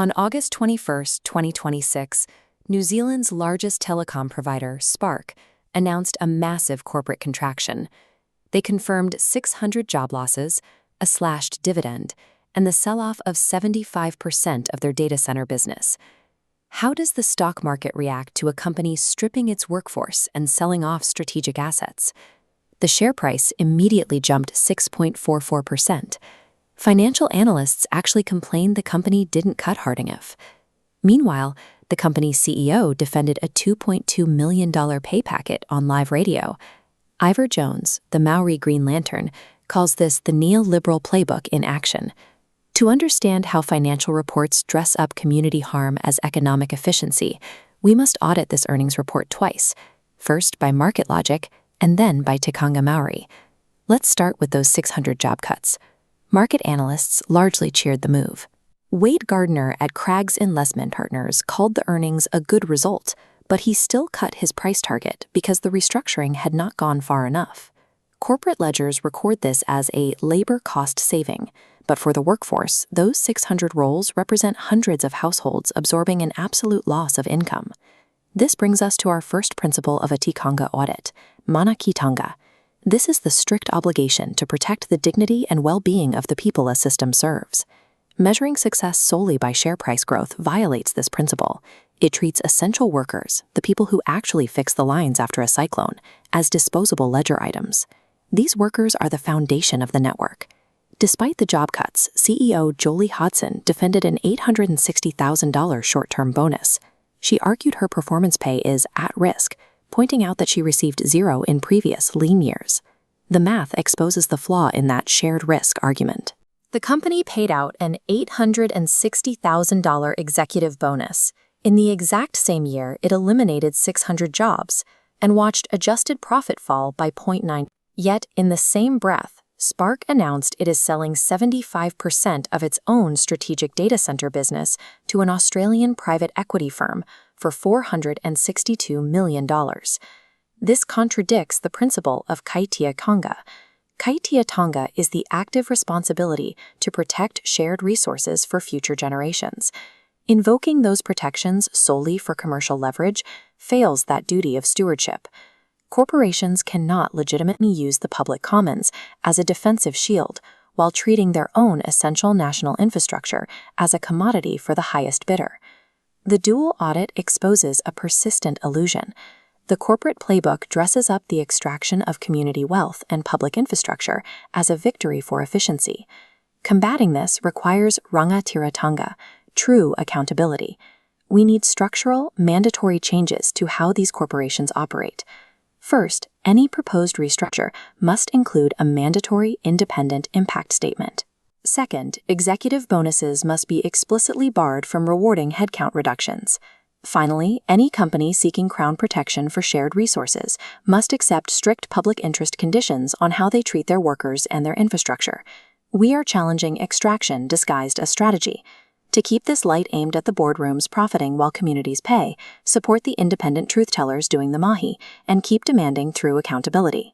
On August 21, 2026, New Zealand's largest telecom provider, Spark, announced a massive corporate contraction. They confirmed 600 job losses, a slashed dividend, and the sell-off of 75% of their data center business. How does the stock market react to a company stripping its workforce and selling off strategic assets? The share price immediately jumped 6.44%. Financial analysts actually complained the company didn't cut hard enough. Meanwhile, the company's CEO defended a $2.2 million pay packet on live radio. Ivor Jones, the Maori Green Lantern, calls this the neoliberal playbook in action. To understand how financial reports dress up community harm as economic efficiency, we must audit this earnings report twice, first by market logic and then by Tikanga Maori. Let's start with those 600 job cuts. Market analysts largely cheered the move. Wade Gardner at Craigs Investment Partners called the earnings a good result, but he still cut his price target because the restructuring had not gone far enough. Corporate ledgers record this as a labor cost saving, but for the workforce, those 600 roles represent hundreds of households absorbing an absolute loss of income. This brings us to our first principle of a tikanga audit, mana kitanga. This is the strict obligation to protect the dignity and well-being of the people a system serves. Measuring success solely by share price growth violates this principle. It treats essential workers, the people who actually fix the lines after a cyclone, as disposable ledger items. These workers are the foundation of the network. Despite the job cuts, CEO Jolie Hodson defended an $860,000 short-term bonus. She argued her performance pay is at risk, pointing out that she received zero in previous lean years. The math exposes the flaw in that shared risk argument. The company paid out an $860,000 executive bonus. In the exact same year, it eliminated 600 jobs and watched adjusted profit fall by 0.9. Yet, in the same breath, Spark announced it is selling 75% of its own strategic data center business to an Australian private equity firm for $462 million. This contradicts the principle of kaitia tonga. Kaitia tonga is the active responsibility to protect shared resources for future generations. Invoking those protections solely for commercial leverage fails that duty of stewardship. Corporations cannot legitimately use the public commons as a defensive shield while treating their own essential national infrastructure as a commodity for the highest bidder. The dual audit exposes a persistent illusion. The corporate playbook dresses up the extraction of community wealth and public infrastructure as a victory for efficiency. Combating this requires rangatiratanga, true accountability. We need structural, mandatory changes to how these corporations operate. First, any proposed restructure must include a mandatory independent impact statement. Second, executive bonuses must be explicitly barred from rewarding headcount reductions. Finally, any company seeking Crown protection for shared resources must accept strict public interest conditions on how they treat their workers and their infrastructure. We are challenging extraction disguised as strategy. To keep this light aimed at the boardrooms profiting while communities pay, support the independent truth-tellers doing the mahi, and keep demanding through accountability.